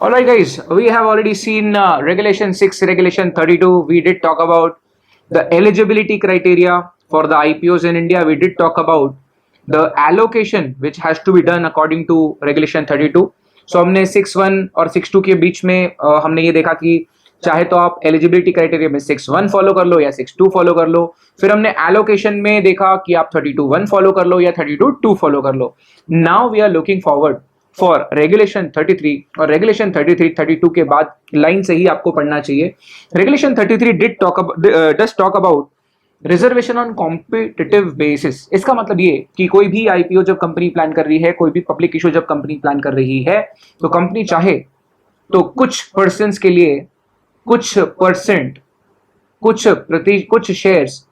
All right, guys, we have already seen Regulation 6, Regulation 32. We did talk about the eligibility criteria for the IPOs in India. We did talk about the allocation which has to be done according to Regulation 32. So हमने 6.1 और 6.2 के बीच में हमने ये देखा कि चाहे तो आप एलिजिबिलिटी क्राइटेरिया में 6.1 फॉलो कर लो या 6.2 फॉलो कर लो। फिर हमने एलोकेशन में देखा कि आप 32.1 फॉलो कर लो या 32.2 फॉलो कर लो। Now we are looking forward for regulation 33 और रेगुलेशन 33 32 के बाद लाइन से ही आपको पढ़ना चाहिए। Regulation 33 does talk about reservation on competitive basis. इसका मतलब ये कि कोई भी आईपीओ जब कंपनी प्लान कर रही है, कोई भी पब्लिक इशू जब कंपनी प्लान कर रही है, तो कंपनी चाहे तो कुछ पर्सन्स के लिए कुछ परसेंट कुछ शेयर्स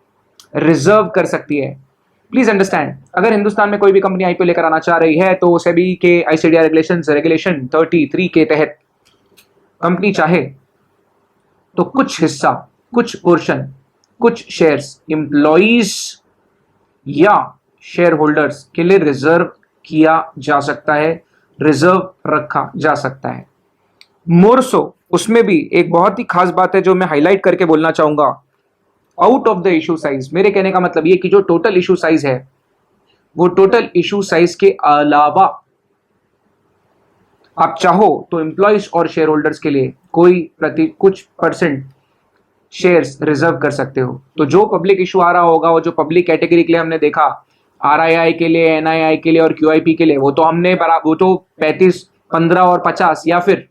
रिजर्व कर सकती है। प्लीज अंडरस्टैंड, अगर हिंदुस्तान में कोई भी कंपनी आईपीओ लेकर आना चाह रही है तो सेबी के आईसीडीआर रेगुलेशन 33 के तहत कंपनी चाहे तो कुछ हिस्सा, कुछ पोर्शन, कुछ शेयर्स एम्प्लॉइज या शेयर होल्डर्स के लिए रिजर्व किया जा सकता है, रिजर्व रखा जा सकता है। मोर सो उसमें भी एक बहुत ही खास बात है जो मैं हाईलाइट करके बोलना चाहूंगा, out of the issue size. मेरे कहने का मतलब ये कि जो टोटल इशू साइज है वो टोटल इशू साइज के अलावा आप चाहो तो एम्प्लॉइज और शेयर होल्डर्स के लिए कुछ परसेंट शेयर्स रिजर्व कर सकते हो। तो जो पब्लिक इशू आ रहा होगा, वो जो पब्लिक कैटेगरी के लिए हमने देखा, आरआईआई के लिए, एनआईआई के लिए और क्यूआईपी के लिए, वो तो 35, 15 और 50 या फिर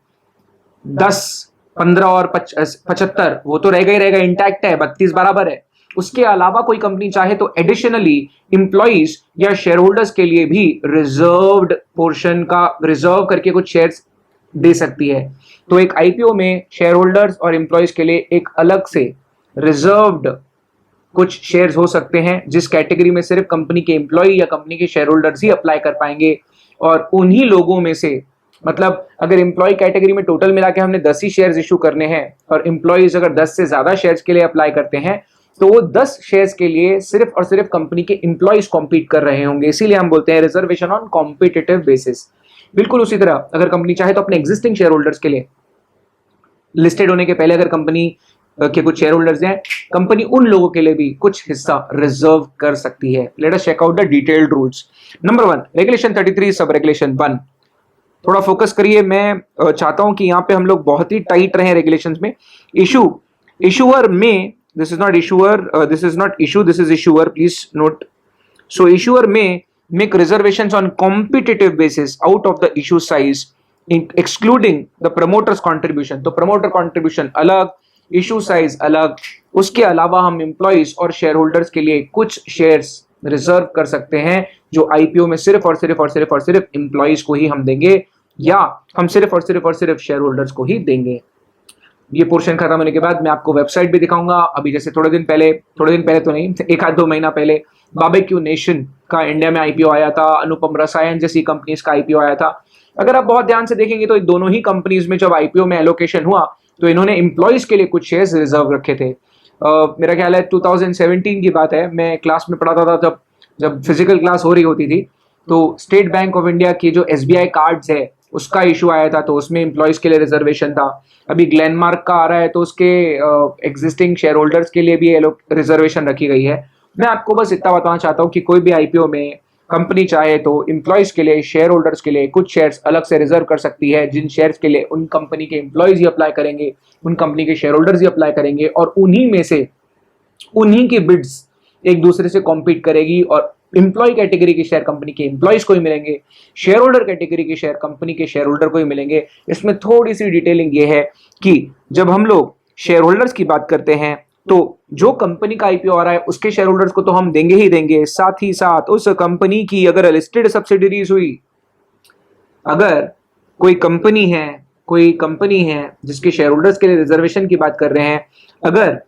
10, 15 और 75 वो तो रहेगा, इंटैक्ट है, 32 बराबर है। उसके अलावा कोई कंपनी चाहे तो एडिशनली इंप्लॉइज या शेयर होल्डर्स के लिए भी रिजर्व्ड पोर्शन का रिजर्व करके कुछ शेयर्स दे सकती है। तो एक आईपीओ में शेयर होल्डर्स और इंप्लॉइज के लिए एक अलग से रिजर्व्ड कुछ शेयर्स हो सकते हैं, जिस कैटेगरी में सिर्फ कंपनी के इंप्लॉय या कंपनी के शेयर होल्डर्स ही अप्लाई कर पाएंगे। और उन्हीं लोगों में से, मतलब अगर इंप्लॉय कैटेगरी में टोटल मिला के हमने 10 ही शेयर्स इशू करने हैं और इंप्लॉइज अगर 10 से ज्यादा शेयर्स के लिए अप्लाई करते हैं, तो वो 10 शेयर्स के लिए सिर्फ और सिर्फ कंपनी के इंप्लॉइज कॉम्पीट कर रहे होंगे। इसीलिए हम बोलते हैं रिजर्वेशन ऑन कॉम्पिटिटिव बेसिस। बिल्कुल उसी तरह अगर कंपनी चाहे तो अपने एग्जिस्टिंग शेयर होल्डर्स के लिए, लिस्टेड होने के पहले अगर कंपनी के कुछ शेयर होल्डर्स हैं, कंपनी उन लोगों के लिए भी कुछ हिस्सा रिजर्व कर सकती है। Let us check out the detailed rules. Number 1, regulation 33 sub regulation 1। थोड़ा फोकस करिए, मैं चाहता हूं कि यहां पे हम लोग बहुत ही टाइट रहे रेगुलेशंस में। इशूअर में, this is not issue, this is issuer, please note. So issuer में make reservations on competitive basis out of the issue size excluding the promoters contribution. तो प्रमोटर कॉन्ट्रीब्यूशन अलग, इशू साइज अलग। उसके अलावा हम employees और share holders के लिए कुछ शेयर्स रिजर्व कर सकते हैं, जो आईपीओ में सिर्फ एम्प्लॉइज को ही हम देंगे, या हम सिर्फ शेयर होल्डर्स को ही देंगे। ये पोर्शन खत्म होने के बाद मैं आपको वेबसाइट भी दिखाऊंगा। अभी जैसे थोड़े दिन पहले तो नहीं, 1-2 महीना पहले बारबेक्यू नेशन का इंडिया में आईपीओ आया था, अनुपम रसायन जैसी कंपनीज का आईपीओ आया था। अगर आप बहुत ध्यान से देखेंगे तो दोनों ही कंपनीज में जब आईपीओ में एलोकेशन हुआ तो इन्होंने एम्प्लॉइज के लिए कुछ शेयर्स रिजर्व रखे थे। मेरा ख्याल है 2017 की बात है, मैं क्लास में पढ़ाता था, जब फिजिकल क्लास हो रही होती थी, तो स्टेट बैंक ऑफ इंडिया की जो एसबीआई कार्ड्स है उसका इशू आया था, तो उसमें एम्प्लॉइज के लिए रिजर्वेशन था। अभी ग्लेनमार्क का आ रहा है तो उसके एग्जिस्टिंग शेयर होल्डर्स के लिए भी रिजर्वेशन रखी गई है। मैं आपको बस इतना बताना चाहता हूँ कि कोई भी आईपीओ में कंपनी चाहे तो एम्प्लॉइज के लिए, शेयर होल्डर्स के लिए कुछ शेयर्स अलग से रिजर्व कर सकती है, जिन शेयर्स के लिए उन कंपनी के एम्प्लॉइज ही अप्लाई करेंगे, उन कंपनी के शेयर होल्डर्स ही अप्लाई करेंगे, और उन्हीं में से उन्हीं की बिड्स एक दूसरे से कॉम्पीट करेगी और एम्प्लॉय कैटेगरी के शेयर कंपनी के एम्प्लॉइज को ही मिलेंगे, शेयर होल्डर कैटेगरी के शेयर कंपनी के शेयर होल्डर को ही मिलेंगे। इसमें थोड़ी सी डिटेलिंग ये है कि जब हम लोग शेयर होल्डर्स की बात करते हैं तो जो कंपनी का आईपीओ आ रहा है उसके शेयर होल्डर्स को तो हम देंगे ही देंगे, साथ ही साथ उस कंपनी की अगर लिस्टेड सब्सिडरीज हुई, अगर कोई कंपनी है जिसके शेयर होल्डर्स के लिए रिजर्वेशन की बात कर रहे हैं, अगर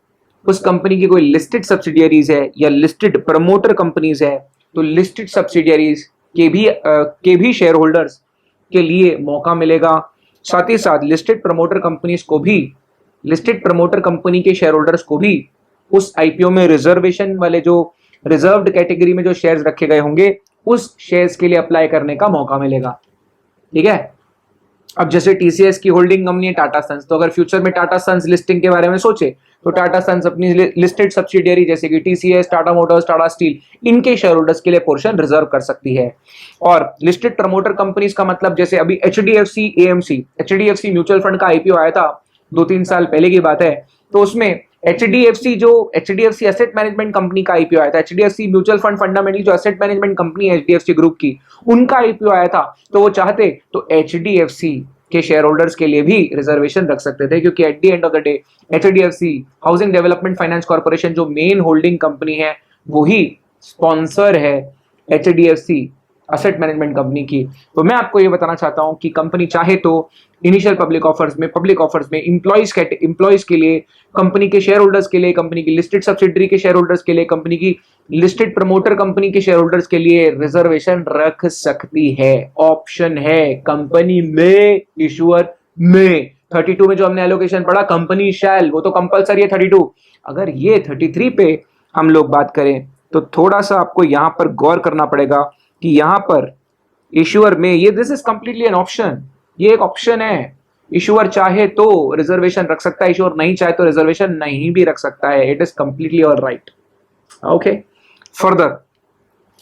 उस कंपनी की कोई लिस्टेड सब्सिडियरीज है या लिस्टेड प्रमोटर कंपनीज है, तो लिस्टेड सब्सिडियरीज के भी शेयर होल्डर्स के लिए मौका मिलेगा। साथ ही साथ लिस्टेड प्रमोटर कंपनी के शेयर होल्डर्स को भी उस आईपीओ में रिजर्वेशन वाले जो रिजर्व्ड कैटेगरी में जो शेयर्स रखे गए होंगे उस शेयर्स के लिए अप्लाई करने का मौका मिलेगा। ठीक है, अब जैसे टीसीएस की होल्डिंग कंपनी है टाटा सन्स, तो अगर फ्यूचर में टाटा सन्स लिस्टिंग के बारे में सोचे तो टाटा सन्स अपनी लिस्टेड सब्सिडियरी जैसे कि TCS, Tata Motors, Tata steel, इनके शेयर होल्डर्स के लिए पोर्शन रिजर्व कर सकती है। और लिस्टेड प्रमोटर कंपनीज का मतलब जैसे अभी HDFC AMC, HDFC mutual fund का आईपीओ आया था 2-3 साल पहले की बात है, तो उसमें एचडीएफसी एसेट मैनेजमेंट कंपनी का आईपीओ आया था, एचडीएफसी म्यूचुअल फंड फंडामेंटली जो एसेट मैनेजमेंट कंपनी है एचडीएफसी ग्रुप की, उनका आईपीओ आया था, तो वो चाहते तो एचडीएफसी के शेयर होल्डर्स के लिए भी रिजर्वेशन रख सकते थे, क्योंकि at the end of the day HDFC housing development finance corporation जो मेन होल्डिंग कंपनी है वही स्पॉन्सर है एचडीएफसी असेट मैनेजमेंट कंपनी की। तो मैं आपको ये बताना चाहता हूं कि कंपनी चाहे तो इनिशियल पब्लिक ऑफर्स में इंप्लॉइज के लिए, कंपनी के शेयर होल्डर्स के लिए, कंपनी की लिस्टेड सब्सिडरी के शेयर होल्डर्स के लिए, कंपनी की लिस्टेड प्रमोटर कंपनी के शेयर होल्डर्स के लिए रिजर्वेशन रख सकती है। ऑप्शन है कंपनी में, इशूअर में। 32 में जो हमने एलोकेशन पढ़ा कंपनी शैल, वो तो कंपलसरी है 32। अगर ये 33 पे हम लोग बात करें तो थोड़ा सा आपको यहां पर गौर करना पड़ेगा कि यहां पर इशूअर में, ये this is completely an option, ये एक ऑप्शन है। इशूअर चाहे तो रिजर्वेशन रख सकता है, इशूअर नहीं चाहे तो रिजर्वेशन नहीं भी रख सकता है। It is completely all right. Okay, further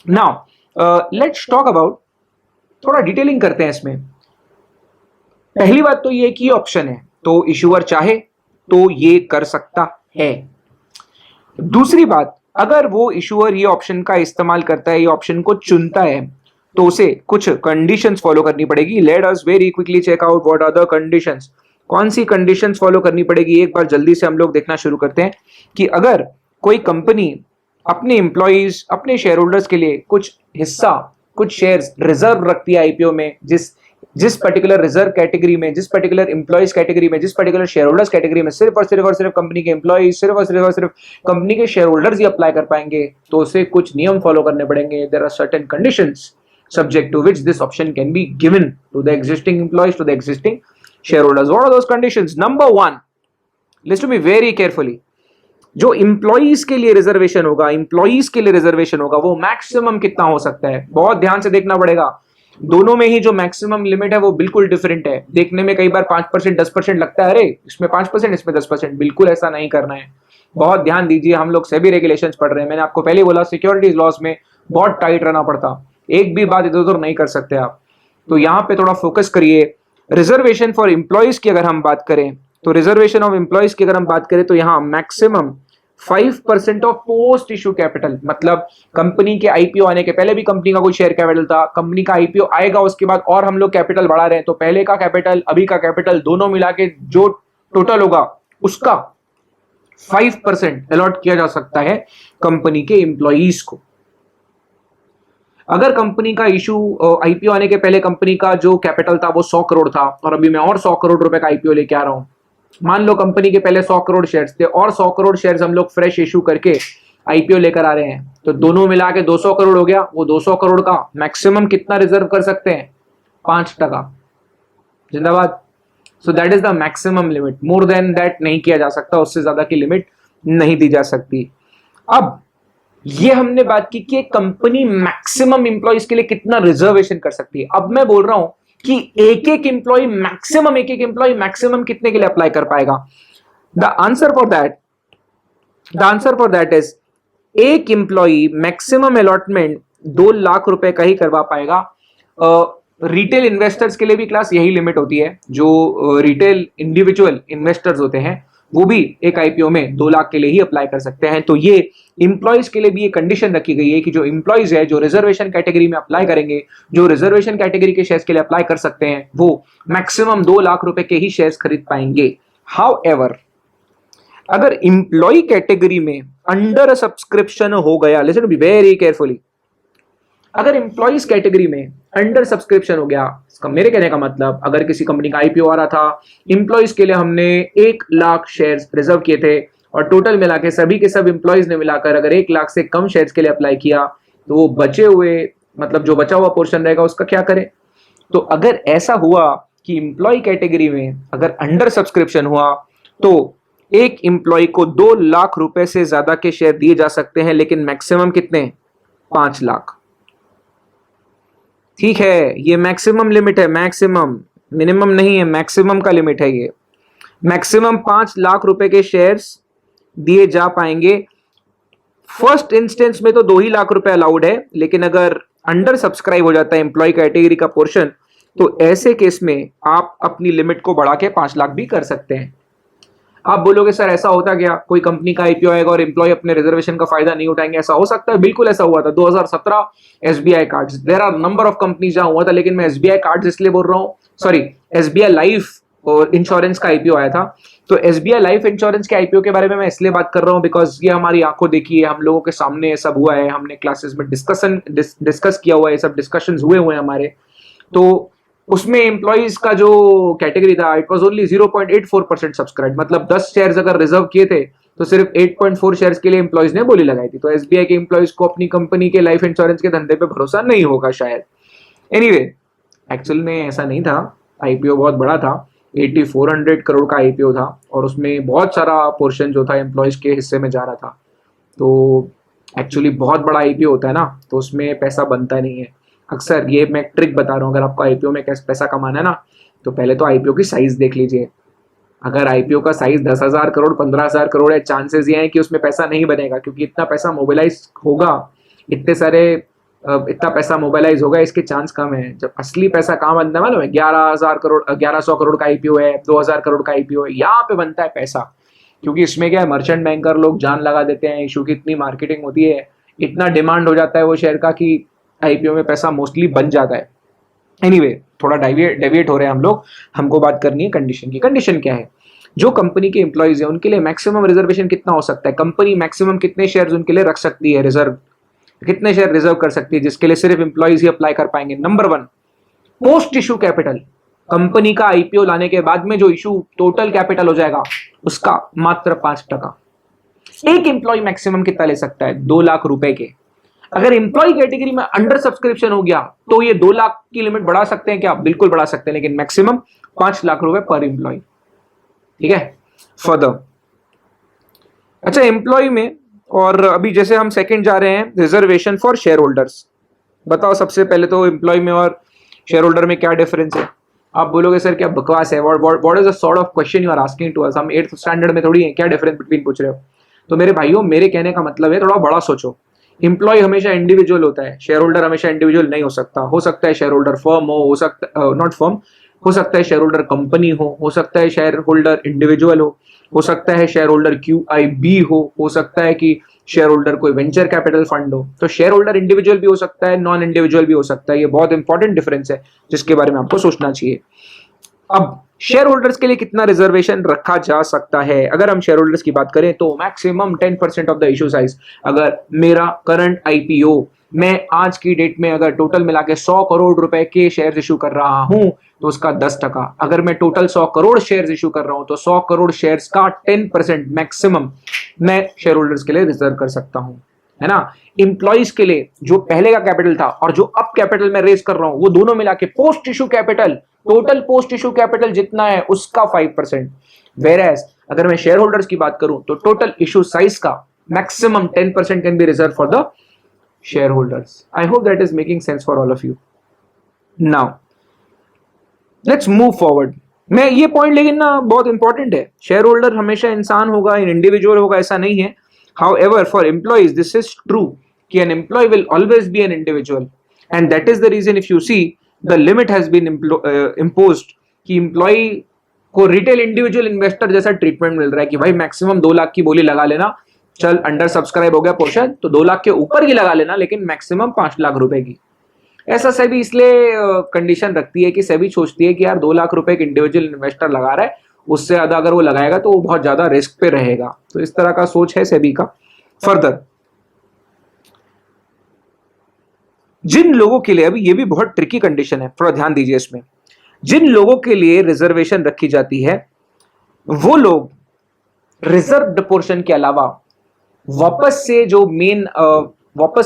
now let's talk about, थोड़ा डिटेलिंग करते हैं इसमें। पहली बात तो ये कि ऑप्शन है तो इशूअर चाहे तो ये कर सकता है। दूसरी बात, अगर वो इशूअर ये ऑप्शन का इस्तेमाल करता है, ये ऑप्शन को चुनता है, तो उसे कुछ कंडीशंस फॉलो करनी पड़ेगी। Let us very quickly check out what are the conditions. कौन सी कंडीशंस फॉलो करनी पड़ेगी, एक बार जल्दी से हम लोग देखना शुरू करते हैं कि अगर कोई कंपनी अपने एम्प्लॉइज, अपने शेयर होल्डर्स के लिए कुछ हिस्सा, कुछ शेयर्स रिजर्व रखती है आईपीओ में, जिस पर्टिकुलर रिजर्व कैटेगरी में, जिस पर्टिकुलर एम्प्लॉइज कैटेगरी में, जिस पर्टिकुलर शेयर होल्डर्स कैटेगरी में सिर्फ और सिर्फ कंपनी के एम्प्लॉइज, सिर्फ और सिर्फ कंपनी के शेयर होल्डर्स ही अप्लाई कर पाएंगे, तो उसे कुछ नियम फॉलो करने पड़ेंगे। There are certain conditions subject to which this option can be given to the existing employees, to the existing shareholders. What are those conditions? Number 1, listen to me very carefully. जो employees के लिए reservation होगा, employees के लिए reservation होगा, वो maximum कितना हो सकता है, बहुत ध्यान से देखना पड़ेगा। दोनों में ही जो मैक्सिमम लिमिट है वो बिल्कुल डिफरेंट है। देखने में कई बार 5%, 10% लगता है, अरे इसमें 5%, इसमें 10%, बिल्कुल ऐसा नहीं करना है। बहुत ध्यान दीजिए, हम लोग सेबी रेगुलेशंस पढ़ रहे हैं। मैंने आपको पहले बोला सिक्योरिटीज लॉस में बहुत टाइट रहना पड़ता, एक भी बात इधर उधर नहीं कर सकते आप। तो यहां पे थोड़ा फोकस करिए। रिजर्वेशन फॉर एम्प्लॉइज की अगर हम बात करें, तो रिजर्वेशन ऑफ एम्प्लॉइज की अगर हम बात करें तो यहां maximum 5% of post issue capital, मतलब कंपनी के आईपीओ आने के पहले भी कंपनी का कोई शेयर कैपिटल था, कंपनी का आईपीओ आएगा उसके बाद और हम लोग कैपिटल बढ़ा रहे हैं, तो पहले का कैपिटल, अभी का कैपिटल, दोनों मिला के जो टोटल होगा उसका 5% अलॉट किया जा सकता है कंपनी के एम्प्लॉइज को। अगर कंपनी का इशू, आईपीओ आने के पहले कंपनी का जो कैपिटल था वो 100 करोड़ था और अभी मैं और 100 करोड़ रुपए का आईपीओ लेके आ रहा हूं, मान लो कंपनी के पहले 100 करोड़ शेयर्स थे और 100 करोड़ शेयर्स हम लोग फ्रेश इशू करके आईपीओ लेकर आ रहे हैं, तो दोनों मिला के 200 करोड़ हो गया। वो 200 करोड़ का मैक्सिमम कितना रिजर्व कर सकते हैं, 5%। जिंदाबाद। So that is the maximum limit, more than that नहीं किया जा सकता, उससे ज्यादा की लिमिट नहीं दी जा सकती। अब ये हमने बात की कि कंपनी मैक्सिमम इंप्लॉइज के लिए कितना रिजर्वेशन कर सकती है। अब मैं बोल रहा हूं कि एक एक एम्प्लॉय मैक्सिमम कितने के लिए अप्लाई कर पाएगा। The answer for that is एक एम्प्लॉय मैक्सिमम अलॉटमेंट 2 लाख रुपए का ही करवा पाएगा। रिटेल इन्वेस्टर्स के लिए भी क्लास यही लिमिट होती है, जो रिटेल इंडिविजुअल इन्वेस्टर्स होते हैं वो भी एक आईपीओ में 2 लाख के लिए ही अप्लाई कर सकते हैं। तो ये इंप्लॉइज के लिए भी ये कंडीशन रखी गई है कि जो इंप्लॉइज है, जो रिजर्वेशन कैटेगरी में अप्लाई करेंगे, जो रिजर्वेशन कैटेगरी के शेयर्स के लिए अप्लाई कर सकते हैं, वो मैक्सिमम 2 लाख रुपए के ही शेयर्स खरीद पाएंगे। हाउएवर, अगर इंप्लॉय कैटेगरी में अंडर सब्सक्रिप्शन हो गया, listen to be very carefully, अगर इंप्लॉइज कैटेगरी में अंडर सब्सक्रिप्शन हो गया, इसका मेरे कहने का मतलब अगर किसी कंपनी का आईपीओ आ रहा था, इंप्लॉइज के लिए हमने 1 लाख शेयर्स रिजर्व किए थे और टोटल मिला के सभी के सब इंप्लॉइज ने मिलाकर अगर 1 लाख से कम शेयर्स के लिए अप्लाई किया, तो वो बचे हुए, मतलब जो बचा हुआ पोर्शन रहेगा उसका क्या करें। तो अगर ऐसा हुआ कि इंप्लॉय कैटेगरी में अगर अंडर सब्सक्रिप्शन हुआ तो एक इंप्लॉय को 2 लाख रुपए से ज्यादा के शेयर दिए जा सकते हैं, लेकिन मैक्सिमम कितने, 5 लाख। ठीक है, ये मैक्सिमम लिमिट है, मैक्सिमम। मिनिमम नहीं है, मैक्सिमम का लिमिट है ये। मैक्सिमम 5 लाख रुपए के शेयर्स दिए जा पाएंगे। फर्स्ट इंस्टेंस में तो 2 ही लाख रुपए अलाउड है, लेकिन अगर अंडर सब्सक्राइब हो जाता है एम्प्लॉय कैटेगरी का पोर्शन, तो ऐसे केस में आप अपनी लिमिट को बढ़ा के 5 लाख भी कर सकते हैं। आप बोलोगे सर ऐसा होता क्या, कोई कंपनी का आईपीओ आएगा और एम्प्लॉय अपने रिजर्वेशन का फायदा नहीं उठाएंगे? ऐसा हो सकता है, बिल्कुल ऐसा हुआ था 2017 SBI cards. There are number of companies जहां हुआ था, लेकिन मैं एसबीआई कार्ड्स इसलिए बोल रहा हूं, सॉरी एसबीआई लाइफ और इंश्योरेंस का आईपीओ आया था। तो एसबीआई लाइफ इंश्योरेंस के आईपीओ के बारे में मैं इसलिए बात कर रहा हूं बिकॉज ये हमारी आंखों देखी है, हम लोगों के सामने ये सब हुआ है, हमने क्लासेस में डिस्कस किया हुआ है, ये सब डिस्कशंस हुए हुए हैं हमारे। तो उसमें एम्प्लॉइज का जो कैटेगरी था, इट वाज ओनली 0.84% सब्सक्राइब, मतलब 10 शेयर्स अगर रिजर्व किए थे तो सिर्फ 8.4 शेयर्स के लिए एम्प्लॉइज ने बोली लगाई थी। तो एसबीआई के एम्प्लॉइज को अपनी कंपनी के लाइफ इंश्योरेंस के धंधे पे भरोसा नहीं होगा शायद। एनीवे, एक्चुअल में ऐसा नहीं था, आईपीओ बहुत बड़ा था, 8400 करोड़ का आईपीओ था और उसमें बहुत सारा पोर्शन जो था एम्प्लॉयज के हिस्से में जा रहा था। तो एक्चुअली बहुत बड़ा आईपीओ होता है ना, तो उसमें पैसा बनता नहीं है अक्सर। ये मैं ट्रिक बता रहा हूँ, अगर आपको आईपीओ में कैसे पैसा कमाना है ना, तो पहले तो आईपीओ की साइज देख लीजिए। अगर आईपीओ का साइज 10,000 करोड़ 15,000 करोड़ है, चांसेस ये हैं कि उसमें पैसा नहीं बनेगा, क्योंकि इतना पैसा मोबिलाइज होगा, इतना पैसा मोबिलाइज होगा, इसके चांस कम है। जब असली पैसा कहाँ बनता है मालूम है? 11,000 करोड़ 1100 करोड़ का आईपीओ है, 2,000 करोड़ का आईपीओ है, यहाँ पे बनता है पैसा। क्योंकि इसमें क्या है, मर्चेंट बैंकर लोग जान लगा देते हैं, इशू की इतनी मार्केटिंग होती है, इतना डिमांड हो जाता है वो शेयर का कि आईपीओ में पैसा मोस्टली बन जाता है। एनीवे, थोड़ा डेविएट हो रहे हैं हम लोग, हमको बात करनी है कंडीशन की। कंडीशन क्या है? जो कंपनी के एम्प्लॉइज है उनके लिए मैक्सिमम रिजर्वेशन कितना हो सकता है? कंपनी मैक्सिमम कितने शेयर्स उनके लिए रख सकती है, रिजर्व कितने शेयर रिजर्व कर सकती है, जिसके लिए सिर्फ एम्प्लॉइज ही अप्लाई कर पाएंगे? Number 1, post issue capital. Company का आईपीओ लाने के बाद में जो इशू टोटल कैपिटल हो जाएगा उसका मात्र 5%। एक एम्प्लॉय मैक्सिमम कितना ले सकता है? 2 लाख रुपए के। अगर एम्प्लॉय कैटेगरी में अंडर सब्सक्रिप्शन हो गया तो ये 2 लाख की लिमिट बढ़ा सकते हैं क्या? बिल्कुल बढ़ा सकते हैं, लेकिन मैक्सिमम 5 लाख रुपए पर एम्प्लॉय। ठीक है, फर्दर। अच्छा, एम्प्लॉय में, और अभी जैसे हम सेकंड जा रहे हैं, रिजर्वेशन फॉर शेयर होल्डर्स। बताओ सबसे पहले तो एम्प्लॉय में और शेयर होल्डर में क्या डिफरेंस है? आप बोलोगे सर क्या बकवास है, what is the sort of question you are asking to us, हम 8th स्टैंडर्ड में थोड़ी है, क्या डिफरेंस बिटवीन पूछ रहे हो? तो मेरे भाइयों, मेरे कहने का मतलब है थोड़ा बड़ा सोचो। एम्प्लॉय हमेशा इंडिविजुअल होता है, शेयर होल्डर हमेशा इंडिविजुअल नहीं हो सकता। हो सकता है शेयर होल्डर फर्म हो सकता नॉट फर्म, हो सकता है शेयर होल्डर कंपनी हो सकता है शेयर होल्डर इंडिविजुअल हो सकता है शेयर होल्डर क्यूआईबी हो सकता है कि शेयर होल्डर कोई वेंचर कैपिटल फंड हो। तो शेयर होल्डर इंडिविजुअल भी हो सकता है, नॉन इंडिविजुअल भी हो सकता है। ये बहुत इंपॉर्टेंट डिफरेंस है जिसके बारे में आपको सोचना चाहिए। अब शेयर होल्डर्स के लिए कितना रिजर्वेशन रखा जा सकता है? अगर हम शेयर होल्डर्स की बात करें तो maximum 10% of the issue size. अगर मेरा करंट आईपीओ, मैं आज की डेट में अगर टोटल मिला के 100 करोड़ रुपए के शेयर इशू कर रहा हूं तो उसका 10%। अगर मैं टोटल 100 करोड़ शेयर इशू कर रहा हूं तो 100 करोड़ शेयर्स का 10% मैक्सिमम मैं शेयर होल्डर्स के लिए रिजर्व कर सकता हूं, है ना। इंप्लॉइज के लिए जो पहले का कैपिटल था और जो अब कैपिटल मैं रेज कर रहा हूं, वो दोनों मिला के post issue capital, total post issue capital जितना है उसका 5%। वेरएज अगर मैं शेयर होल्डर्स की बात करूं तो टोटल इशू साइज का maximum 10% can be reserve for the shareholders. I hope that is making sense for all of you. Now, let's move forward. मैं ये पॉइंट लेकिन ना बहुत इंपॉर्टेंट है, शेयर होल्डर हमेशा इंसान होगा, इंडिविजुअल होगा, ऐसा नहीं है। However, for employees, this is true कि an employee will always be an individual, and that is the reason if you see the limit has been imposed कि employee को रिटेल इंडिविजुअल इन्वेस्टर जैसा treatment मिल रहा है कि भाई maximum 2 lakh की बोली लगा लेना, चल अंडर सब्सक्राइब हो गया पोर्शन तो 2 लाख के ऊपर ही लगा लेना, लेकिन मैक्सिमम 5 लाख रुपए की। ऐसा सेबी इसलिए कंडीशन रखती है कि सेबी सोचती है कि यार 2 लाख रुपए एक इंडिविजुअल इन्वेस्टर लगा रहा है, उससे ज्यादा अगर वो लगाएगा तो वो बहुत ज्यादा रिस्क पे रहेगा। तो इस तरह का सोच है सेबी का। फर्दर, जिन लोगों के लिए, अभी ये भी बहुत ट्रिकी कंडीशन है, थोड़ा ध्यान दीजिए इसमें, जिन लोगों के लिए रिजर्वेशन रखी जाती है वो लोग रिजर्व्ड पोर्शन के अलावा वापस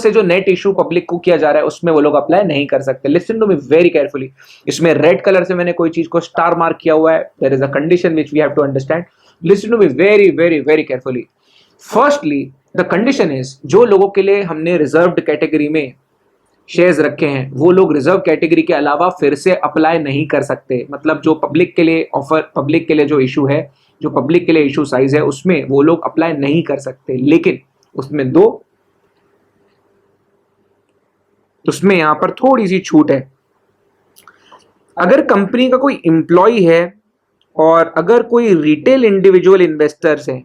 से जो नेट इशू पब्लिक को किया जा रहा है उसमें वो लोग अप्लाई नहीं कर सकते। Listen to me very carefully. इसमें रेड कलर से मैंने कोई चीज को स्टार मार्क किया हुआ है। There is a condition which we have to understand. Listen to me very very very carefully. Firstly the condition is, जो लोगों के लिए हमने रिजर्व्ड कैटेगरी में शेयर्स रखे हैं वो लोग रिजर्व कैटेगरी के अलावा फिर से अप्लाई नहीं कर सकते। मतलब जो पब्लिक के लिए ऑफर, पब्लिक के लिए जो इशू है, जो पब्लिक के लिए इशू साइज है, उसमें वो लोग अप्लाई नहीं कर सकते। लेकिन उसमें यहां पर थोड़ी सी छूट है। अगर कंपनी का कोई इंप्लॉय है और अगर कोई रिटेल इंडिविजुअल इन्वेस्टर्स है,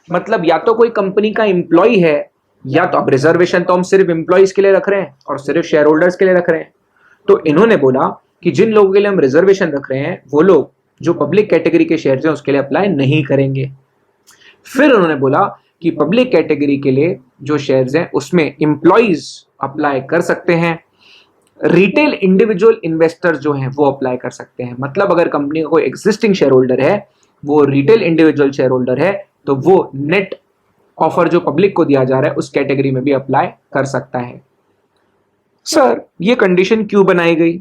मतलब या तो कोई कंपनी का इंप्लॉय है, या तो अब रिजर्वेशन तो हम सिर्फ इंप्लॉयज के लिए रख रहे हैं और सिर्फ शेयर होल्डर्स के लिए रख रहे हैं। तो इन्होंने बोला कि जिन लोगों के लिए हम रिजर्वेशन रख रहे हैं वो लोग जो पब्लिक कैटेगरी के शेयर्स हैं उसके लिए अप्लाई नहीं करेंगे। फिर उन्होंने बोला कि पब्लिक कैटेगरी के लिए जो शेयर्स हैं उसमें इंप्लॉयज अप्लाई कर सकते हैं, रिटेल इंडिविजुअल इन्वेस्टर्स जो हैं वो अप्लाई कर सकते हैं। मतलब अगर कंपनी का कोई एग्जिस्टिंग शेयर होल्डर है, वो रिटेल इंडिविजुअल शेयर होल्डर है, तो वो नेट ऑफर जो पब्लिक को दिया जा रहा है उस कैटेगरी में भी अप्लाई कर सकता है। सर ये कंडीशन क्यों बनाई गई,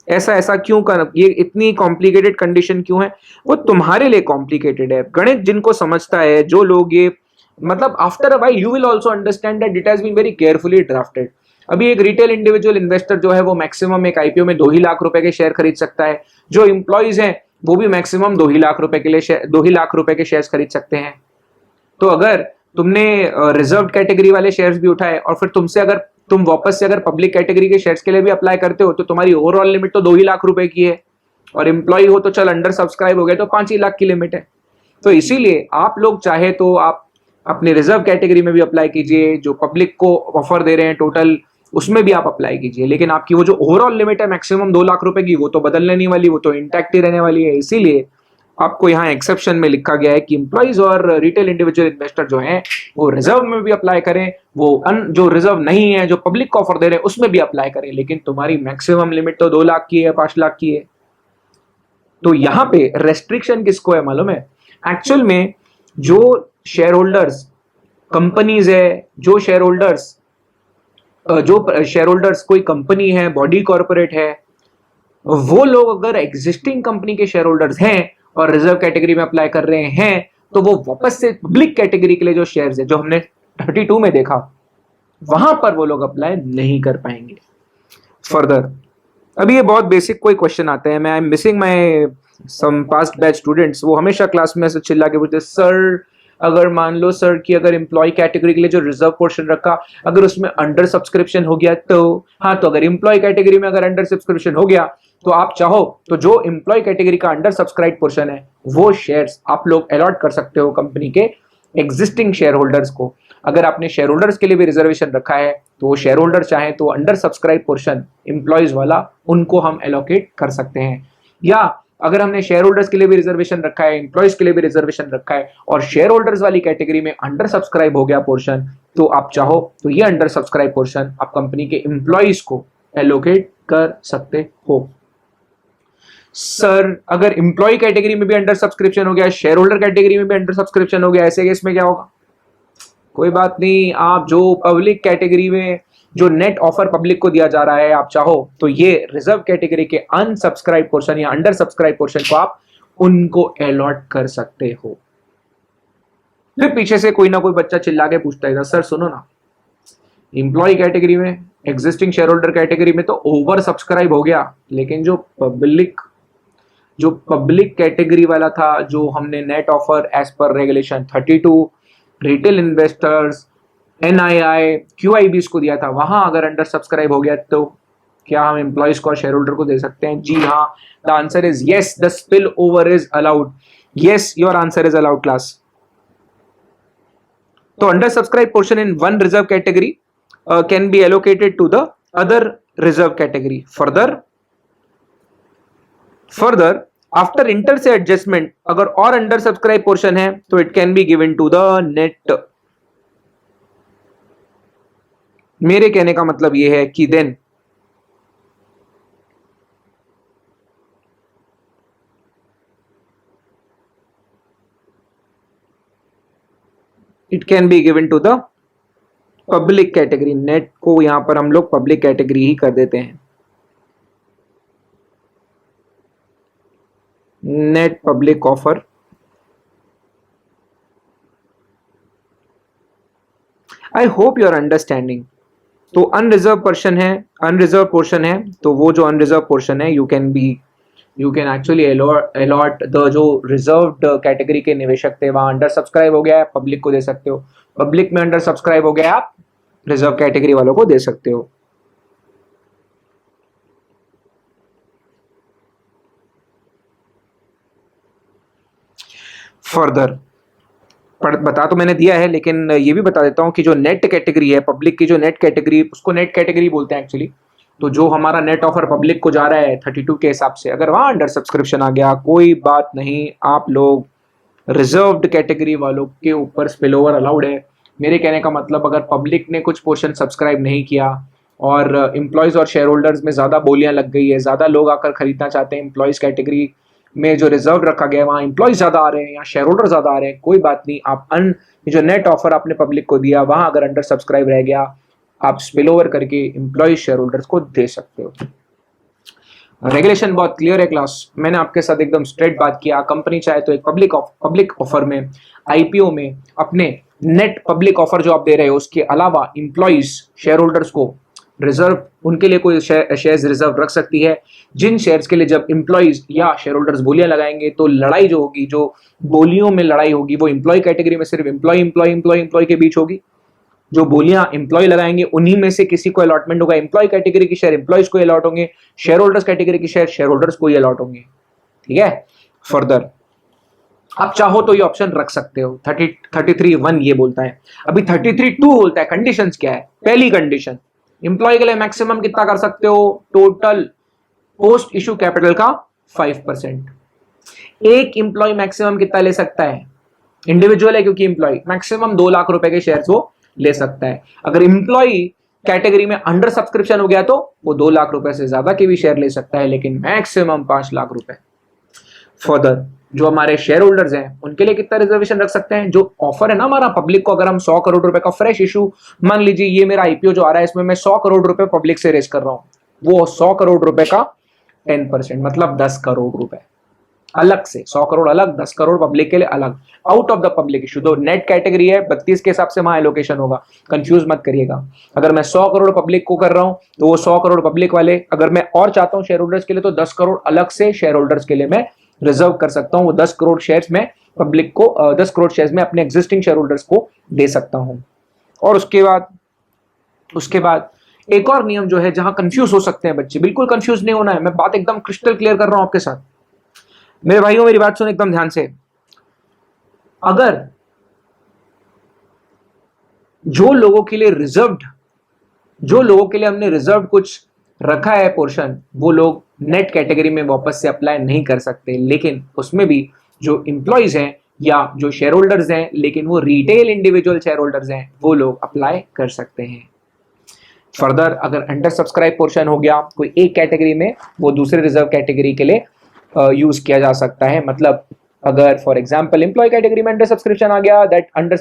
ऐसा ऐसा क्यों कर, ये इतनी कॉम्प्लिकेटेड कंडीशन क्यों है? वो तुम्हारे लिए कॉम्प्लिकेटेड है। गणित जिनको समझता है, जो लोग ये, मतलब after a while you will also understand that it has been very carefully drafted. अभी एक रिटेल इंडिविजुअल इन्वेस्टर जो है वो मैक्सिमम एक आईपीओ में 2 ही लाख रुपए के शेयर खरीद सकता है। जो इंप्लॉइज हैं वो भी मैक्सिमम 2 ही लाख रुपए के लिए 2 ही लाख रुपए के शेयर खरीद सकते हैं। तो अगर तुमने रिजर्व कैटेगरी वाले शेयर्स भी उठाए और फिर तुम वापस से अगर पब्लिक कैटेगरी के शेयर्स के लिए भी अप्लाई करते हो तो तुम्हारी ओवरऑल लिमिट तो 2 ही लाख रुपए की है, और एम्प्लॉय हो तो चल अंडर सब्सक्राइब हो गए तो 5 ही लाख की लिमिट है। तो इसीलिए आप लोग चाहे तो आप अपने रिजर्व कैटेगरी में भी अप्लाई कीजिए, जो पब्लिक को ऑफर दे रहे हैं टोटल उसमें भी आप अप्लाई कीजिए, लेकिन आपकी वो जो ओवरऑल लिमिट है मैक्सिमम 2 लाख रुपए की, वो तो बदलने नहीं वाली, वो तो इंटैक्ट ही रहने वाली है। इसीलिए आपको यहाँ एक्सेप्शन में लिखा गया है कि इंप्लॉइज और रिटेल इंडिविजुअल इन्वेस्टर जो हैं वो रिजर्व में भी अप्लाई करें, वो जो रिजर्व नहीं है, जो पब्लिक को ऑफर दे रहे हैं उसमें भी अप्लाई करें, लेकिन तुम्हारी मैक्सिमम लिमिट तो 2 लाख की है, 5 लाख की है। तो यहाँ पे रेस्ट्रिक्शन किसको है मालूम है? एक्चुअल में जो शेयर होल्डर्स कंपनीज है, जो शेयर होल्डर्स कोई कंपनी है, बॉडी कॉर्पोरेट है, वो लोग अगर एग्जिस्टिंग कंपनी के शेयर होल्डर्स हैं और रिजर्व कैटेगरी में अप्लाई कर रहे हैं तो वो वापस से पब्लिक कैटेगरी के लिए जो शेयर्स है, जो हमने 32 में देखा, वहां पर वो लोग अप्लाई नहीं कर पाएंगे। फर्दर अभी ये बहुत बेसिक कोई क्वेश्चन आते हैं, मैं I am missing my some past batch students, वो हमेशा क्लास में ऐसे चिल्ला के पूछते, सर अगर मान लो सर कि अगर एम्प्लॉय कैटेगरी के लिए जो रिजर्व पोर्शन रखा अगर उसमें अंडर सब्सक्रिप्शन हो गया तो, हाँ तो अगर एम्प्लॉय कैटेगरी में अगर अंडर सब्सक्रिप्शन हो गया तो आप चाहो तो जो एम्प्लॉय कैटेगरी का अंडर सब्सक्राइब पोर्शन है वो शेयर्स आप लोग अलॉट कर सकते हो कंपनी के एग्जिस्टिंग शेयर होल्डर्स को। अगर आपने शेयर होल्डर्स के लिए भी रिजर्वेशन रखा है तो वो शेयर होल्डर चाहे तो अंडर सब्सक्राइब पोर्शन एम्प्लॉयज वाला उनको हम एलोकेट कर सकते हैं, या अगर हमने शेयर होल्डर्स के लिए भी रिजर्वेशन रखा है, एम्प्लॉयज के लिए भी रिजर्वेशन रखा है और शेयर होल्डर्स वाली कैटेगरी में अंडर सब्सक्राइब हो गया पोर्शन, तो आप चाहो तो ये अंडर सब्सक्राइब पोर्शन आप कंपनी के एम्प्लॉयज को एलोकेट कर सकते हो। सर अगर एम्प्लॉय कैटेगरी में भी अंडर सब्सक्रिप्शन हो गया, शेयर होल्डर कैटेगरी में भी अंडर सब्सक्रिप्शन हो गया, ऐसे केस में क्या होगा? कोई बात नहीं, आप जो पब्लिक कैटेगरी में जो नेट ऑफर पब्लिक को दिया जा रहा है, आप चाहो तो ये रिजर्व कैटेगरी के अनसब्सक्राइब पोर्शन या अंडर सब्सक्राइब पोर्शन को आप उनको अलॉट कर सकते हो। फिर पीछे से कोई ना कोई बच्चा चिल्ला के पूछता है, सर सुनो ना, एम्प्लॉय कैटेगरी में, एग्जिस्टिंग शेयर होल्डर कैटेगरी में तो ओवर सब्सक्राइब हो गया, लेकिन जो पब्लिक कैटेगरी वाला था, जो हमने net offer as per regulation 32 retail investors, NII, QIBs को दिया था, वहां अगर अंडर सब्सक्राइब हो गया तो क्या हम एम्प्लॉयज को और शेयर होल्डर को दे सकते हैं? जी हाँ, the answer is yes, the spill over is allowed. Yes, your answer is allowed class. तो under subscribe portion in one reserve category can be allocated to the other reserve category. Further after inter se adjustment अगर और under subscribe portion है तो it can be given to the net. मेरे कहने का मतलब यह है कि then it can be given to the public category. Net को यहां पर हम लोग पब्लिक कैटेगरी ही कर देते हैं, net public offer. I hope you are understanding. तो अनरिजर्व पोर्शन है, तो वो जो अनरिजर्व पोर्शन है you can actually allot the जो रिजर्व्ड कैटेगरी के निवेशक थे वहां अंडर सब्सक्राइब हो गया है, पब्लिक को दे सकते हो। पब्लिक में अंडर सब्सक्राइब हो गया है, आप रिजर्व कैटेगरी वालों को दे सकते हो। फर्दर बता तो मैंने दिया है, लेकिन ये भी बता देता हूं कि जो नेट कैटेगरी है पब्लिक की, जो नेट कैटेगरी, उसको नेट कैटेगरी बोलते हैं एक्चुअली। तो जो हमारा नेट ऑफर पब्लिक को जा रहा है 32 के हिसाब से, अगर वहां अंडर सब्सक्रिप्शन आ गया कोई बात नहीं, आप लोग रिजर्व्ड कैटेगरी वालों के ऊपर स्पिल ओवर अलाउड है। मेरे कहने का मतलब, अगर पब्लिक ने कुछ पोर्शन सब्सक्राइब नहीं किया और एम्प्लॉयज और शेयर होल्डर्स में ज्यादा बोलियां लग गई है, ज्यादा लोग आकर खरीदना चाहते हैं, एम्प्लॉयज कैटेगरी में जो रिजर्व रखा गया है वहां एम्प्लॉयज ज्यादा आ रहे हैं या शेयर होल्डर ज्यादा आ रहे हैं, कोई बात नहीं, आप जो नेट ऑफर आपने पब्लिक को दिया वहां अगर अंडर सब्सक्राइब रह गया, आप स्पिल ओवर करके एम्प्लॉयज शेयर होल्डर्स को दे सकते हो। रेगुलेशन बहुत क्लियर है क्लास, मैंने आपके साथ एकदम स्ट्रेट बात किया। कंपनी चाहे तो एक पब्लिक ऑफर में, आईपीओ में अपने नेट पब्लिक ऑफर जो आप दे रहे हो उसके अलावा एम्प्लॉयज शेयर होल्डर्स को रिजर्व, उनके लिए कोई शेयर्स रिजर्व रख सकती है, जिन शेयर्स के लिए जब एम्प्लॉयज या शेयर होल्डर्स बोलियां लगाएंगे तो लड़ाई जो होगी, जो बोलियों में लड़ाई होगी, वो एम्प्लॉय कैटेगरी में सिर्फ एम्प्लॉय के बीच होगी। जो बोलियां एम्प्लॉय लगाएंगे उन्हीं में से किसी को अलॉटमेंट होगा, एम्प्लॉय कैटेगरी की शेयर एम्प्लॉयज को अलॉट होंगे, शेयर होल्डर्स कैटेगरी की शेयर होल्डर्स को ही अलॉट होंगे। ठीक है। फर्दर आप चाहो तो ये ऑप्शन रख सकते हो। 33(1) ये बोलता है। अभी 33(2) बोलता है कंडीशंस क्या है। पहली कंडीशन, एम्प्लॉय के लिए मैक्सिमम कितना कर सकते हो, टोटल पोस्ट इशू कैपिटल का 5%। एक एम्प्लॉय मैक्सिमम कितना ले सकता है, इंडिविजुअल है क्योंकि एम्प्लॉय, मैक्सिमम 2 लाख रुपए के शेयर्स वो ले सकता है। अगर एम्प्लॉय कैटेगरी में अंडर सब्सक्रिप्शन हो गया तो वो 2 लाख रुपए से ज्यादा के भी शेयर ले सकता है, लेकिन मैक्सिमम 5 लाख रुपए। फर्दर जो हमारे शेयर होल्डर्स हैं उनके लिए कितना रिजर्वेशन रख सकते हैं, जो ऑफर है ना हमारा पब्लिक को, अगर हम 100 करोड़ रुपए का फ्रेश इशू, मान लीजिए ये मेरा आईपीओ जो आ रहा है इसमें मैं 100 करोड़ रुपए पब्लिक से रेज कर रहा हूं, वो 100 करोड़ रुपए का 10% मतलब 10 करोड़ रुपए अलग से, 100 करोड़ अलग, 10 करोड़ पब्लिक के लिए अलग, out of the public issue. तो नेट कैटेगरी है 32 के हिसाब से वहां एलोकेशन होगा, कंफ्यूज मत करिएगा। अगर मैं 100 करोड़ पब्लिक को कर रहा हूं तो वो 100 करोड़ पब्लिक वाले, अगर मैं और चाहता हूं शेयर होल्डर्स के लिए तो 10 करोड़ अलग से शेयर होल्डर्स के लिए मैं रिजर्व कर सकता हूं। वो 10 करोड़ शेयर्स में पब्लिक को 10 करोड़ शेयर्स में अपने एग्जिस्टिंग शेयर होल्डर्स को दे सकता हूं। और उसके बाद एक और नियम जो है जहां कंफ्यूज हो सकते हैं बच्चे, बिल्कुल कंफ्यूज नहीं होना है, मैं बात एकदम क्रिस्टल क्लियर कर रहा हूं आपके साथ। मेरे भाइयों मेरी बात सुनो एकदम ध्यान से। अगर जो लोगों के लिए हमने रिजर्व कुछ रखा है पोर्शन, वो लोग नेट कैटेगरी में वापस से अप्लाई नहीं कर सकते, लेकिन उसमें भी जो एम्प्लॉयज हैं या जो शेयर होल्डर्स हैं, लेकिन वो रिटेल इंडिविजुअल शेयर होल्डर्स हैं, वो लोग अप्लाई कर सकते हैं। फर्दर अगर अंडर सब्सक्राइब पोर्शन हो गया कोई एक कैटेगरी में, वो दूसरे रिजर्व कैटेगरी के लिए यूज किया जा सकता है। मतलब अगर फॉर एग्जांपल एम्प्लॉय कैटेगरी में अंडर सब्सक्रिप्शन आ गया, that under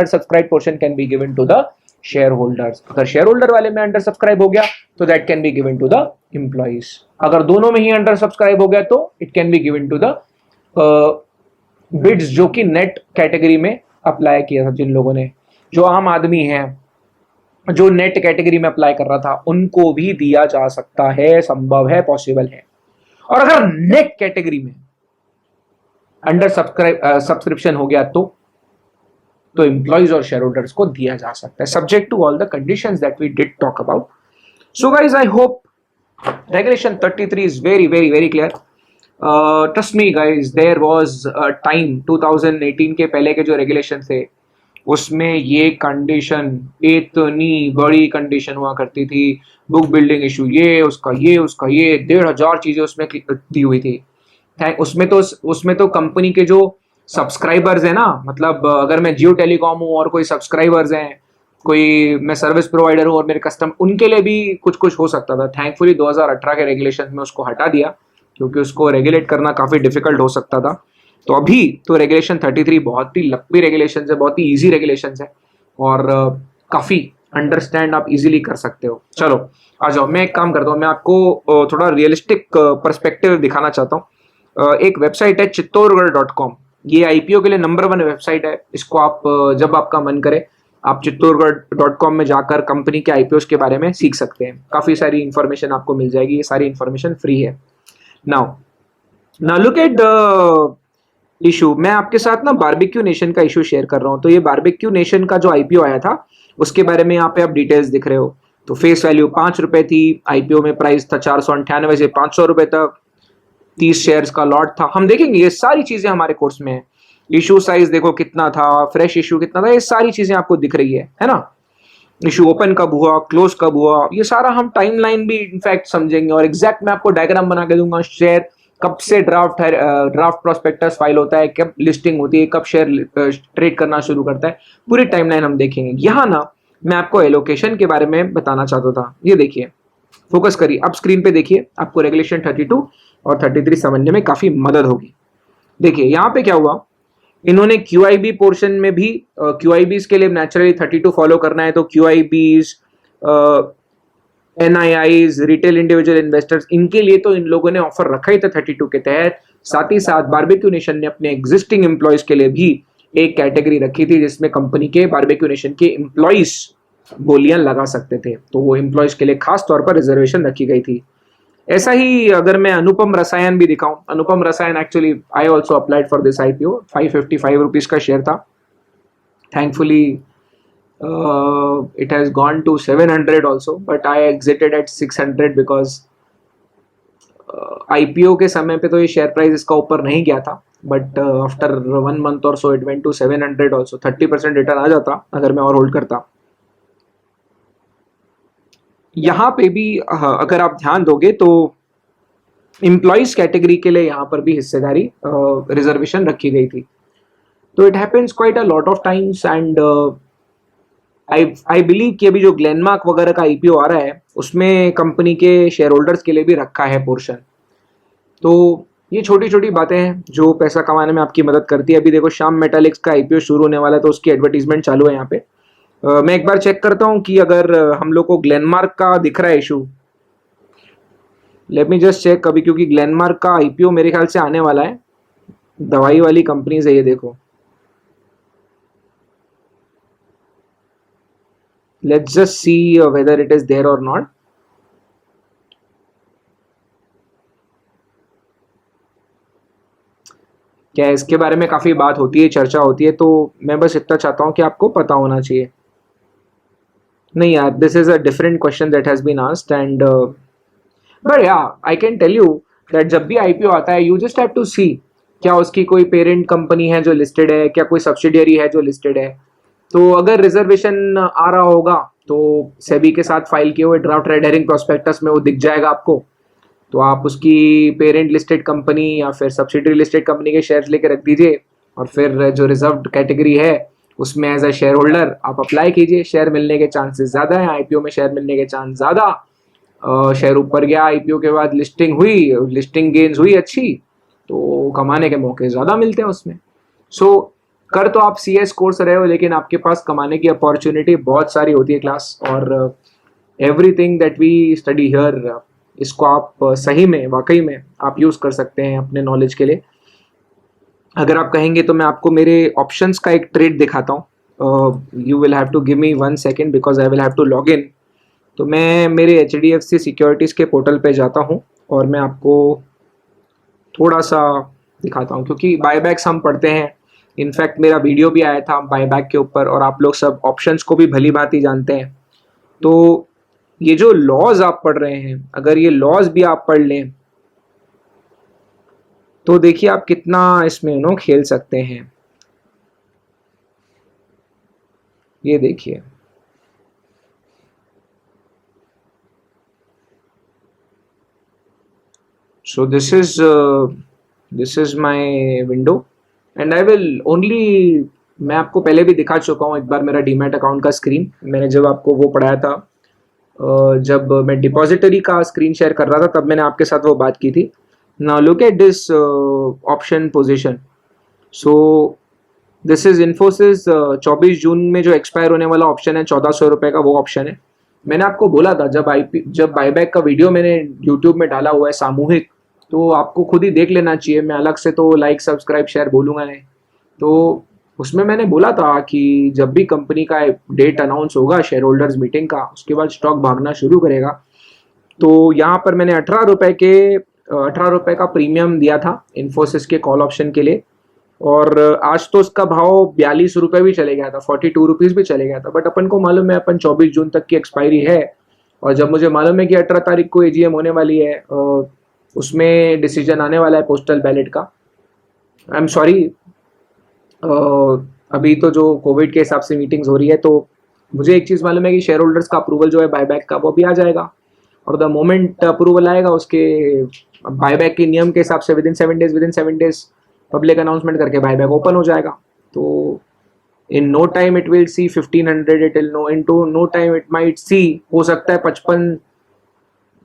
subscribe portion can be given to the share holders. अगर शेयर होल्डर वाले में अंडर सब्सक्राइब हो गया तो that can be given to the employees. अगर दोनों में ही अंडर सब्सक्राइब हो गया तो it can be given to the bids जो कि नेट कैटेगरी में अप्लाई किया था। जिन लोगों ने, जो आम आदमी है जो नेट कैटेगरी में अप्लाई कर रहा था, उनको भी दिया जा सकता है, संभव है, पॉसिबल है। और अगर नेट कैटेगरी में अंडर सब्सक्रिप्शन हो गया तो एम्प्लॉइज और शेयर होल्डर्स को दिया जा सकता है, subject to all the conditions that we did talk about. So guys I hope regulation 33 is very very very clear. Trust me guys, there was time 2018 के पहले के जो रेगुलेशन थे उसमें ये कंडीशन, इतनी बड़ी कंडीशन हुआ करती थी, बुक बिल्डिंग इशू, ये उसका ये 1,500 चीजें उसमें दी हुई थी। उसमें तो कंपनी के जो सब्सक्राइबर्स है ना, मतलब अगर मैं जियो टेलीकॉम हूँ और कोई सब्सक्राइबर्स हैं, कोई मैं सर्विस प्रोवाइडर हूँ और मेरे कस्टमर, उनके लिए भी कुछ हो सकता था। थैंकफुली 2018 के रेगुलेशन में उसको हटा दिया, क्योंकि उसको रेगुलेट करना काफी डिफिकल्ट हो सकता था। तो अभी तो रेगुलेशन 33 बहुत ही लंबी रेगुलेशन है, बहुत ही ईजी रेगुलेशन है, और काफी अंडरस्टैंड आप इजीली कर सकते हो। चलो आ जाओ, मैं एक काम करता हूँ, मैं आपको थोड़ा रियलिस्टिक पर्सपेक्टिव दिखाना चाहता हूँ। एक वेबसाइट है चित्तौड़गढ़.com, ये आईपीओ के लिए नंबर 1 वेबसाइट है। इसको आप जब आपका मन करे आप चित्तौड़गढ़.com में जाकर कंपनी के आईपीओ के बारे में सीख सकते हैं। काफ़ी सारी इंफॉर्मेशन आपको मिल जाएगी, ये सारी इंफॉर्मेशन फ्री है। Now look at the issue. मैं आपके साथ ना बारबेक्यू नेशन का इशू शेयर कर रहा हूँ। तो ये बारबेक्यू नेशन का जो आईपीओ आया था उसके बारे में यहाँ पे आप डिटेल्स दिख रहे हो। तो फेस वैल्यू 5 रुपए थी, आईपीओ में प्राइस था 498 से 500 रुपए तक, 30 शेयर्स का लॉट था। हम देखेंगे ये सारी चीजें हमारे कोर्स में है। इशू साइज देखो कितना था, फ्रेश इशू कितना था, ये सारी चीजें आपको दिख रही है ना। इशू ओपन कब हुआ, क्लोज कब हुआ, ये सारा हम टाइमलाइन भी इनफैक्ट समझेंगे और एग्जैक्ट मैं आपको डायग्राम बना के दूंगा। शेयर कब से ड्राफ्ट प्रोस्पेक्टस फाइल होता है, कब लिस्टिंग होती है, कब शेयर ट्रेड करना शुरू करता है, पूरी टाइमलाइन हम देखेंगे। यहाँ ना मैं आपको एलोकेशन के बारे में बताना चाहता था। ये देखिए, फोकस करिए, अब स्क्रीन पे देखिए, आपको रेगुलेशन 32 और 33 समझने में काफी मदद होगी। देखिए यहाँ पे क्या हुआ, इन्होंने QIB पोर्शन में भी QIBs के लिए नेचुरली 32 फॉलो करना है, तो QIBs, NIIs, retail individual investors, इनके लिए तो इन लोगों ने ऑफर रखा ही था 32 के तहत। साथ ही साथ बारबेक्यू नेशन ने अपने एग्जिस्टिंग एम्प्लॉयज के लिए भी एक कैटेगरी रखी थी जिसमें कंपनी के बारबेक्यू नेशन के एम्प्लॉयज बोलियां लगा सकते थे, तो वो एम्प्लॉयज के लिए खास तौर पर रिजर्वेशन रखी गई थी। ऐसा ही अगर मैं अनुपम रसायन भी दिखाऊं, अनुपम रसायन actually I also applied for this IPO, 555 rupees का शेयर था। Thankfully it has gone to 700 also, but I exited at 600 because IPO के समय पे तो ये शेयर प्राइस इसका ऊपर नहीं गया था, बट आफ्टर 1 month और so it went to 700 also. 30% return आ जाता अगर मैं और होल्ड करता। यहाँ पे भी अगर आप ध्यान दोगे तो एम्प्लॉइज कैटेगरी के लिए यहाँ पर भी हिस्सेदारी रिजर्वेशन रखी गई थी। तो it happens quite a lot of times and I believe कि अभी जो ग्लेनमार्क वगैरह का आईपीओ आ रहा है उसमें कंपनी के शेयर होल्डर्स के लिए भी रखा है पोर्शन। तो ये छोटी छोटी बातें हैं जो पैसा कमाने में आपकी मदद करती है। अभी देखो श्याम मेटालिक्स का आईपीओ शुरू होने वाला है, तो उसकी एडवर्टीजमेंट चालू है यहाँ पे। मैं एक बार चेक करता हूँ कि अगर हम लोग को ग्लेनमार्क का दिख रहा है issue. Let me just check अभी, क्योंकि ग्लेनमार्क का आईपीओ मेरे ख्याल से आने वाला है। दवाई वाली कंपनी है ये, देखो। Let's just see whether it is there or not. क्या इसके बारे में काफी बात होती है, चर्चा होती है, तो मैं बस इतना चाहता हूं कि आपको पता होना चाहिए। नहीं यार, this is a different question that has been asked and but yeah I can tell you that जब भी आईपीओ आता है you just have to see क्या उसकी कोई पेरेंट कंपनी है जो लिस्टेड है, क्या कोई सब्सिडियरी है जो लिस्टेड है। तो अगर रिजर्वेशन आ रहा होगा तो सेबी के साथ फाइल किए हुए ड्राफ्ट रेड हेरिंग प्रोस्पेक्टस में वो दिख जाएगा आपको। तो आप उसकी पेरेंट लिस्टेड कंपनी या फिर सब्सिडरी लिस्टेड कंपनी के शेयर्स लेके रख दीजिए और फिर जो रिजर्व्ड कैटेगरी है उसमें एज अ शेयर होल्डर आप अप्लाई कीजिए। शेयर मिलने के चांसेस ज़्यादा हैं, आईपीओ में शेयर मिलने के चांस ज़्यादा। शेयर ऊपर गया, आईपीओ के बाद लिस्टिंग हुई, लिस्टिंग गेन्स हुई अच्छी, तो कमाने के मौके ज़्यादा मिलते हैं उसमें। सो कर तो आप CS कोर्स रहे हो, लेकिन आपके पास कमाने की अपॉर्चुनिटी बहुत सारी होती है क्लास। और everything that we study here, इसको आप सही में वाकई में आप यूज़ कर सकते हैं अपने नॉलेज के लिए। अगर आप कहेंगे तो मैं आपको मेरे ऑप्शंस का एक ट्रेड दिखाता हूँ। You will have to give me 1 second because I will have to log in. तो मैं मेरे HDFC सिक्योरिटीज़ के पोर्टल पे जाता हूँ और मैं आपको थोड़ा सा दिखाता हूँ, क्योंकि बायबैक्स हम पढ़ते हैं। इनफैक्ट मेरा वीडियो भी आया था बायबैक के ऊपर और आप लोग सब ऑप्शंस को भी भली भांति जानते हैं। तो ये जो लॉज आप पढ़ रहे हैं, अगर ये लॉज भी आप पढ़ लें तो देखिए आप कितना इसमें खेल सकते हैं। ये देखिए, so this is my window and I will only, मैं आपको पहले भी दिखा चुका हूँ एक बार मेरा डीमैट अकाउंट का स्क्रीन। मैंने जब आपको वो पढ़ाया था, जब मैं डिपॉजिटरी का स्क्रीन शेयर कर रहा था तब मैंने आपके साथ वो बात की थी। Now look at this option position. So this is Infosys 24 जून में जो एक्सपायर होने वाला ऑप्शन है 1400 रुपये का, वो ऑप्शन है। मैंने आपको बोला था जब बायबैक का वीडियो मैंने यूट्यूब में डाला हुआ है सामूहिक, तो आपको खुद ही देख लेना चाहिए। मैं अलग से तो लाइक सब्सक्राइब शेयर बोलूँगा नहीं। तो उसमें मैंने बोला था कि जब भी कंपनी का डेट अनाउंस होगा शेयर होल्डर्स मीटिंग का, उसके बाद स्टॉक भागना शुरू करेगा। तो यहाँ पर मैंने 18 रुपए का प्रीमियम दिया था इन्फोसिस के कॉल ऑप्शन के लिए, और आज तो उसका भाव 42 रुपए भी चले गया था, 42 रुपीज भी चले गया था। बट अपन को मालूम है अपन 24 जून तक की एक्सपायरी है, और जब मुझे मालूम है कि 18 तारीख को एजीएम होने वाली है, उसमें डिसीजन आने वाला है पोस्टल बैलेट का। आई एम सॉरी, अभी तो जो कोविड के हिसाब से मीटिंग्स हो रही है, तो मुझे एक चीज़ मालूम है कि शेयर होल्डर्स का अप्रूवल जो है बायबैक का, वो भी आ जाएगा। और द मोमेंट अप्रूवल आएगा उसके बायबैक के नियम के हिसाब से within 7 days public announcement करके बायबैक ओपन हो जाएगा। तो in no time it will see 1500, it will no in to no time it might see, हो सकता है 55,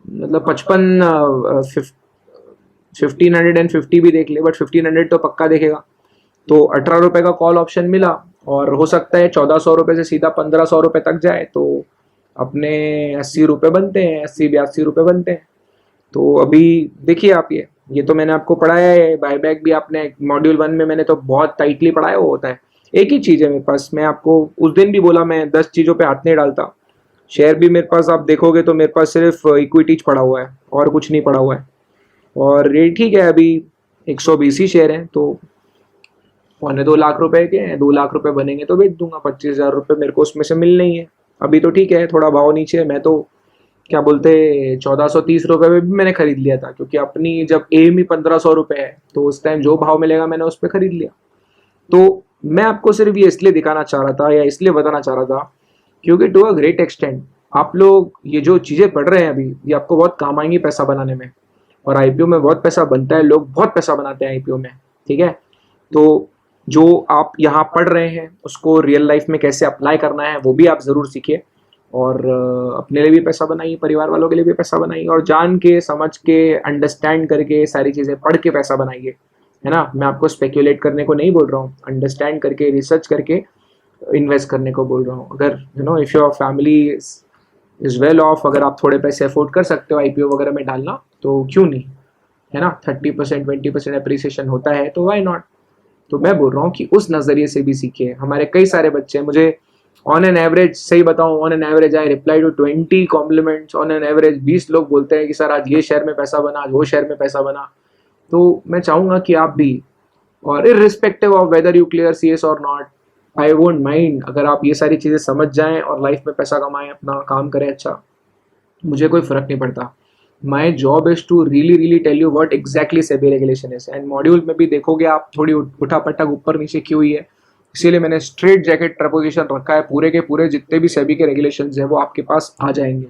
मतलब 1550 भी देख ले, बट 1500 तो पक्का देखेगा। तो 18 रुपए का कॉल ऑप्शन मिला, और हो सकता है 1400 रुपए से सीधा 1500 रुपए तक जाए, तो अपने 80 रुपए बनते हैं, 80-82 रुपए बनते हैं। तो अभी देखिए आप, ये तो मैंने आपको पढ़ाया है, बायबैक भी आपने मॉड्यूल 1 में मैंने तो बहुत टाइटली पढ़ाया। वो होता है एक ही चीज़ है मेरे पास, मैं आपको उस दिन भी बोला मैं 10 चीज़ों पे हाथ नहीं डालता। शेयर भी मेरे पास आप देखोगे तो मेरे पास सिर्फ इक्विटीज पड़ा हुआ है और कुछ नहीं पड़ा हुआ है। और ये ठीक है, अभी 120 ही शेयर हैं, तो 2.25 लाख रुपए के हैं, 2 लाख रुपए बनेंगे तो बेच दूंगा, 25,000 रुपए मेरे को उसमें से मिलने ही है। अभी तो ठीक है, थोड़ा भाव नीचे है, मैं तो क्या बोलते 1430 रुपए में भी मैंने खरीद लिया था, क्योंकि अपनी जब एम ही 1500 रुपए है, तो उस टाइम जो भाव मिलेगा मैंने उस पर खरीद लिया। तो मैं आपको सिर्फ ये इसलिए दिखाना चाह रहा था या इसलिए बताना चाह रहा था, क्योंकि टू अ ग्रेट एक्सटेंट आप लोग ये जो चीज़ें पढ़ रहे हैं अभी, ये आपको बहुत काम आएंगी पैसा बनाने में। और आईपीओ में बहुत पैसा बनता है, लोग बहुत पैसा बनाते हैं आईपीओ में, ठीक है। तो जो आप यहाँ पढ़ रहे हैं उसको रियल लाइफ में कैसे अप्लाई करना है वो भी आप ज़रूर सीखिए, और अपने लिए भी पैसा बनाइए, परिवार वालों के लिए भी पैसा बनाइए, और जान के समझ के अंडरस्टैंड करके सारी चीज़ें पढ़ के पैसा बनाइए, है ना। मैं आपको स्पेक्यूलेट करने को नहीं बोल रहा हूँ, अंडरस्टैंड करके रिसर्च करके इन्वेस्ट करने को बोल रहा हूँ। अगर if your family is well of, अगर आप थोड़े पैसे अफोर्ड कर सकते हो आईपीओ वगैरह में डालना, तो क्यों नहीं, है ना। 30% 20% अप्रिसिएशन होता है, तो वाई नॉट। तो मैं बोल रहा हूँ कि उस नज़रिए से भी सीखिए। हमारे कई सारे बच्चे, मुझे ऑन एन एवरेज, सही बताऊँ, on an average I reply to 20 compliments. On an average 20 लोग बोलते हैं कि सर आज ये शेयर में पैसा बना, आज वो शेयर में पैसा बना। तो मैं चाहूँगा कि आप भी, और irrespective of whether you clear CS और नॉट, आई वोंट माइंड अगर आप ये सारी चीज़ें समझ जाएं और लाइफ में पैसा कमाएं, अपना काम करें अच्छा, मुझे कोई फर्क नहीं पड़ता। My job is to really tell you what exactly SEBI regulation is. And module में भी देखोगे आप, थोड़ी उठा पटक ऊपर नीचे की हुई है, इसीलिए मैंने स्ट्रेट जैकेट प्रपोजिशन रखा है। पूरे के पूरे जितने भी सेबी के रेगुलेशन है वो आपके पास आ जाएंगे।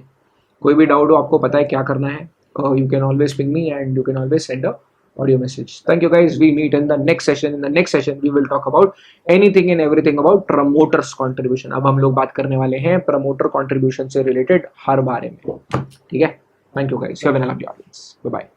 कोई भी डाउट हो, आपको पता है क्या करना है, you can always ping me and you can always send a audio message. Thank you guys. We meet in the next session. In the next session we will talk about anything and everything about promoters contribution. अब हम लोग बात करने वाले हैं promoter contribution से related हर बारे में, ठीक है। Thank you guys. You have a lovely audience. Bye bye.